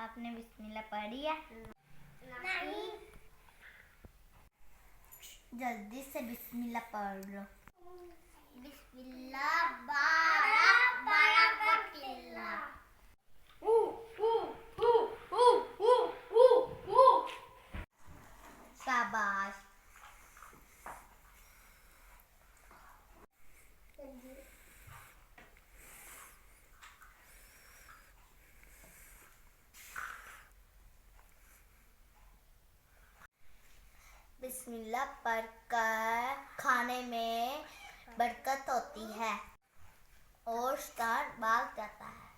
आपने बिस्मिल्लाह पढ़ी है? नहीं। जल्दी से बिस्मिल्लाह पढ़ लो। बिस्मिल्लाह बारक बरकतिल्लाह। शाबाश। बिस्मिल्लाह पढ़कर खाने में बरकत होती है और स्टार भाग जाता है।